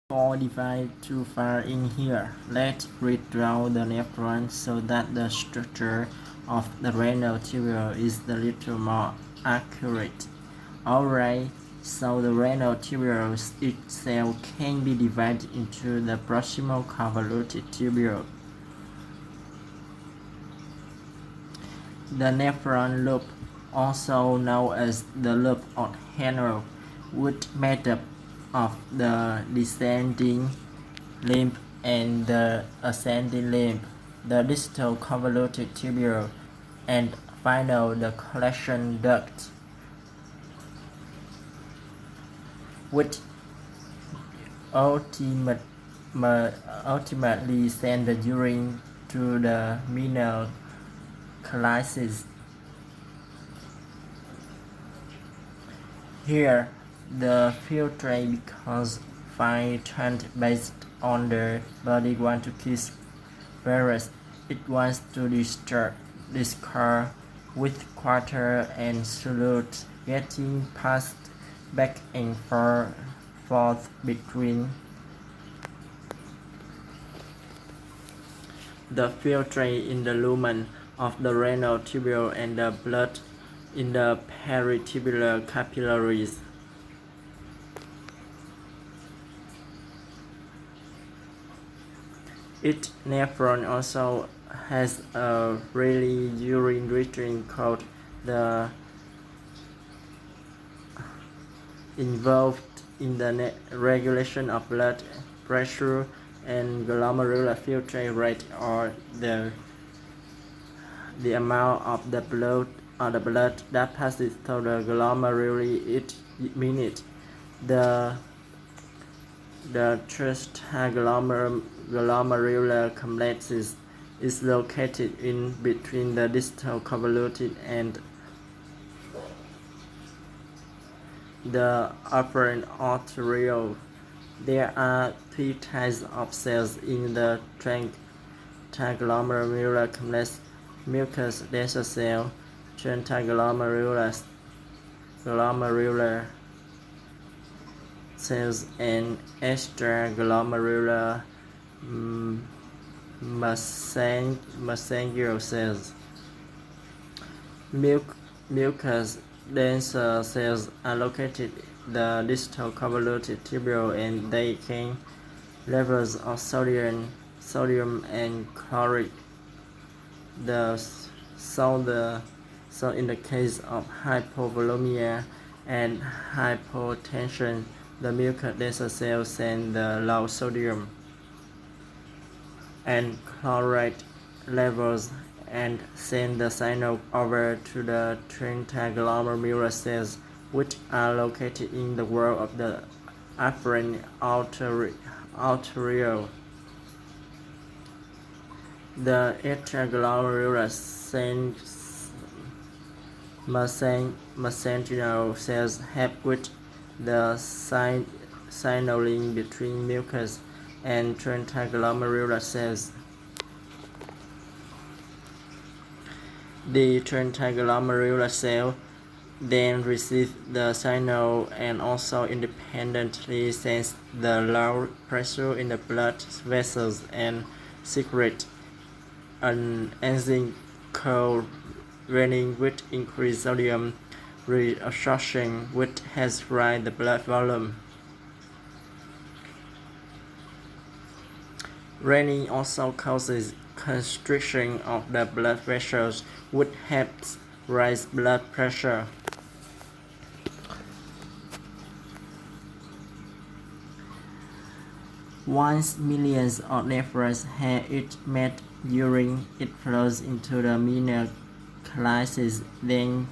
Before divide too far in here, let's redraw the nephron so that the structure of the renal tubule is a little more accurate. Alright, so the renal tubule itself can be divided into the proximal convoluted tubule, the nephron loop, also known as the loop of Henle, which made up of the descending limb and the ascending limb, the distal convoluted tubule, and finally the collection duct, which ultimately send the urine to the renal calyces. Here, the filtrate becomes fine-tuned based on the body wants to kiss, whereas it wants to discard with quarter and solute, getting passed back and forth between the filtrate in the lumen of the renal tubule and the blood in the peritubular capillaries. Each nephron also has a really urine region called the involved in the regulation of blood pressure and glomerular filtrate rate, or the amount of the blood that passes through the glomeruli each minute. The glomerular complexes is located in between the distal convoluted and the afferent arteriole. There are three types of cells in the glomerular complex: mucus dense cell, glomerular cells, and extraglomerular mesangial cells. Mucus dense cells are located in the distal convoluted tubule, and they contain levels of sodium and chloride. So in the case of hypovolemia and hypotension, the mucus dense cells send the low sodium and chloride levels and send the signal over to the glomerular cells, which are located in the wall of the afferent arteriole. The extraglomerular mesangial cells help with the signaling between mucus and glomerular cells. The glomerular cell then receives the signal and also independently sends the low pressure in the blood vessels and secrete an enzyme called renin, which increases sodium reabsorption, which has raised the blood volume. Renin also causes constriction of the blood vessels, which helps raise blood pressure. Once millions of nephrons have each met urine, it flows into the renal calyces, then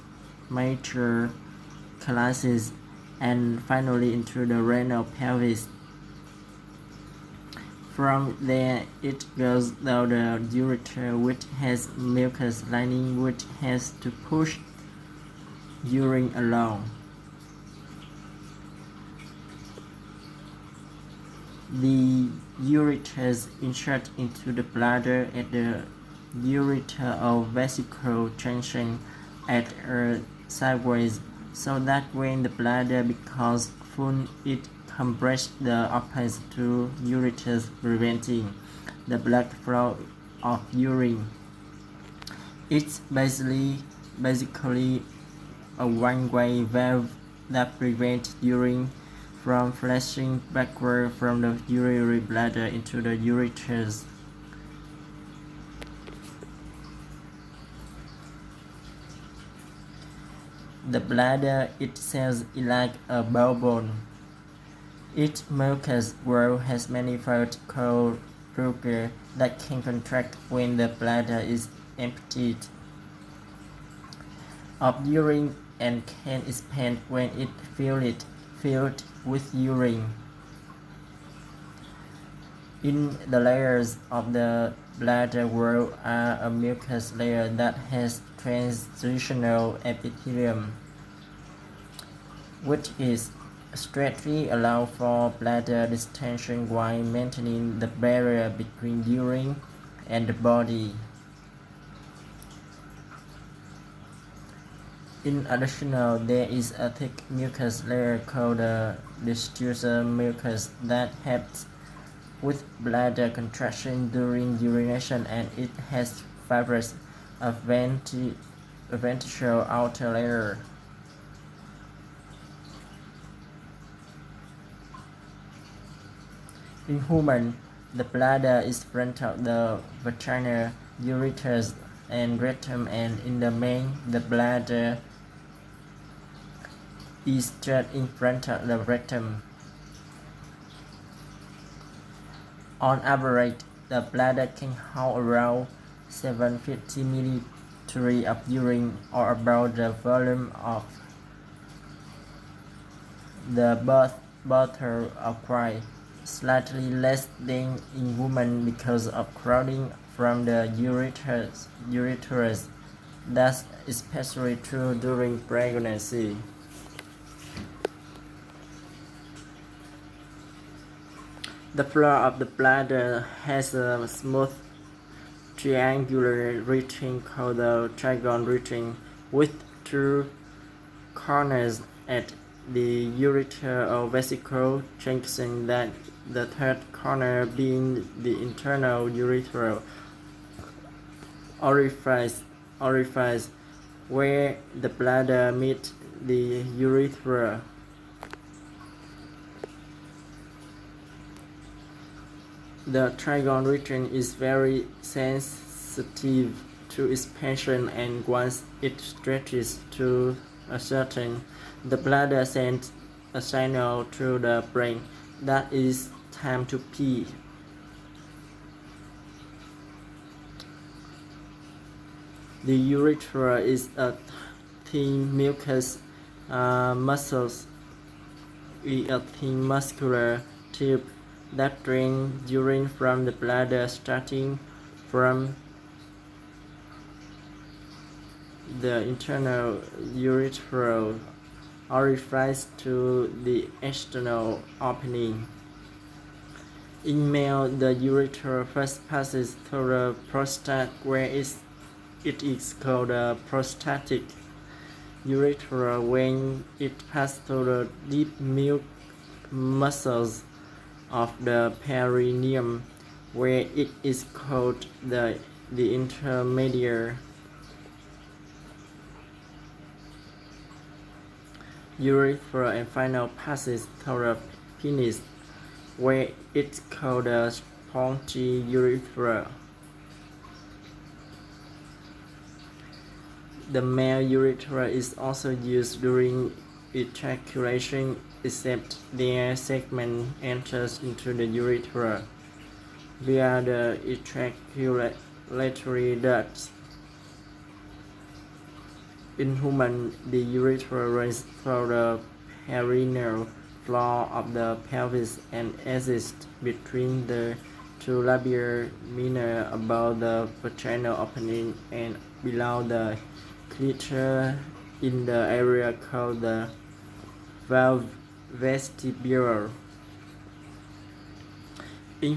major calyces, and finally into the renal pelvis. From there, it goes down the ureter, which has mucus lining, which has to push urine along. The ureters insert into the bladder at the ureter or vesicle junction at a sideways, so that when the bladder becomes full, it compress the openings to ureters, preventing the blood flow of urine. It's basically a one-way valve that prevents urine from flashing backward from the urinary bladder into the ureters. The bladder itself is like a bubble. Each mucous wall has many vertical plugins that can contract when the bladder is emptied of urine and can expand when it filled with urine. In the layers of the bladder wall are a mucus layer that has transitional epithelium, which is strictly allow for bladder distension while maintaining the barrier between urine and the body. In addition, there is a thick mucus layer called the distributor mucus that helps with bladder contraction during urination, and it has fibrous ventral outer layer. In humans, the bladder is front of the vagina, ureters, and rectum, and in the man, the bladder is just in front of the rectum. On average, the bladder can hold around 750 milliliters of urine, or about the volume of the bottle of wine, slightly less than in women because of crowding from the ureters. That's especially true during pregnancy. The floor of the bladder has a smooth triangular region called the trigon region, with two corners at the ureter or vesicle junction, that the third corner being the internal urethral orifice where the bladder meets the urethra. The trigon region is very sensitive to expansion, and once it stretches to a certain, the bladder sends a signal to the brain that is time to pee. The urethra is a thin mucous muscular tube that drains urine from the bladder, starting from the internal urethral orifice to the external opening. In male, the urethra first passes through the prostate, where it is called the prostatic urethra. When it passes through the deep muscles of the perineum, where it is called the intermediate urethra, and finally passes through the penis, where it's called the spongy urethra. The male urethra is also used during ejaculation, except their segment enters into the urethra via the ejaculatory ducts. In humans, the urethra runs through the perineal floor of the pelvis and exists between the two labia minor, above the vaginal opening and below the clitoris, in the area called the valve vestibule. In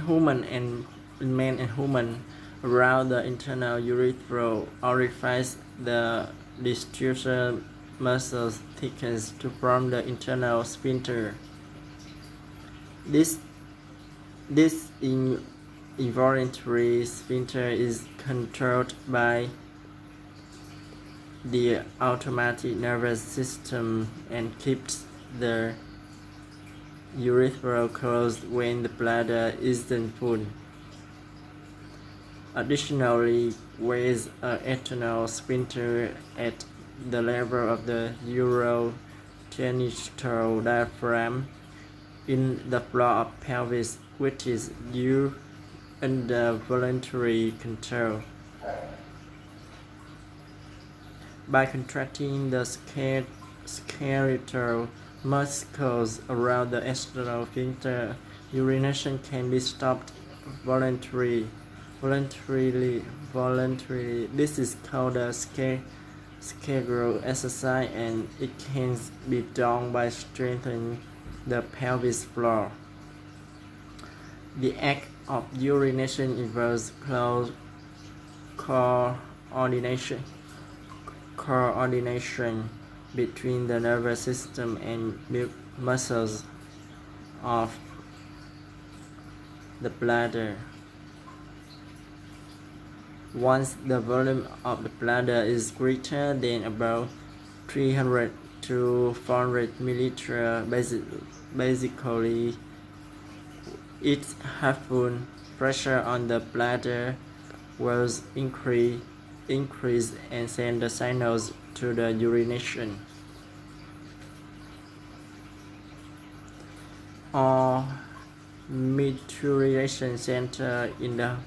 men and women, around the internal urethral orifice, the distributor muscles thickens to form the internal sphincter. This involuntary sphincter is controlled by the automatic nervous system and keeps the urethra closed when the bladder isn't full. Additionally, with an external sphincter at the level of the urogenital diaphragm in the floor of pelvis, which is used under voluntary control. By contracting the skeletal muscles around the external sphincter, urination can be stopped voluntarily. This is called a Kegel exercise, and it can be done by strengthening the pelvis floor. The act of urination involves close coordination between the nervous system and muscles of the bladder. Once the volume of the bladder is greater than about 300 to 400 milliliters, basically its helpful pressure on the bladder will increase and send the signals to the urination or maturation center in the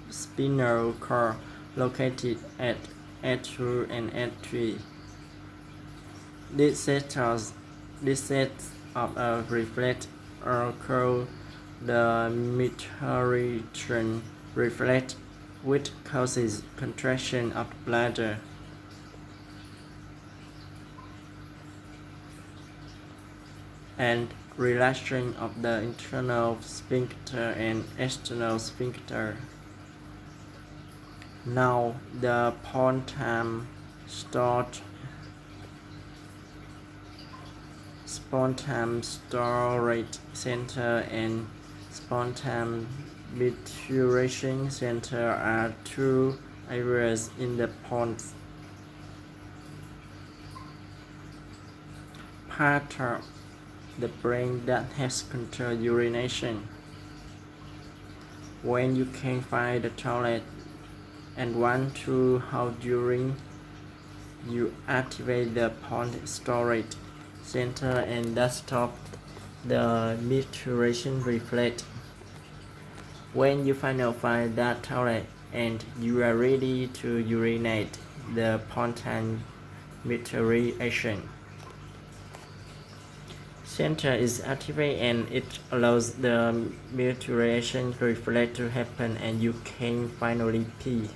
spinal cord located at F2 and F3. These sets of a reflex are called the maturation reflex, which causes contraction of the bladder. And relaxation of the internal sphincter and external sphincter. Now, the spontaneous storage center and spontaneous maturation center are two areas in the pons. Part of the brain that helps control urination. When you can't find the toilet and want to hold urine, you activate the pons storage center, and that stops the maturation reflex. When you finally find that toilet and you are ready to urinate, the spontaneous maturation center is activated, and it allows the maturation reflex to happen, and you can finally pee.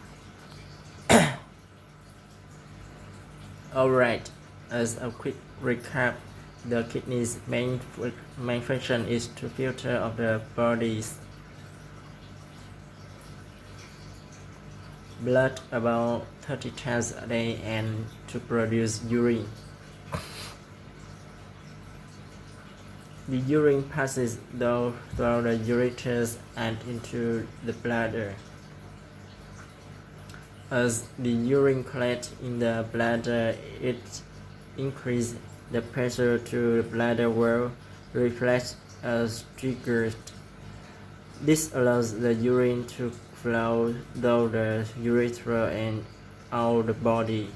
Alright, as a quick recap, the kidney's main function is to filter of the body's blood about 30 times a day and to produce urine. The urine passes through the ureters and into the bladder. As the urine collects in the bladder, it increases the pressure to the bladder wall, reflex as triggered. This allows the urine to flow through the urethra and out the body.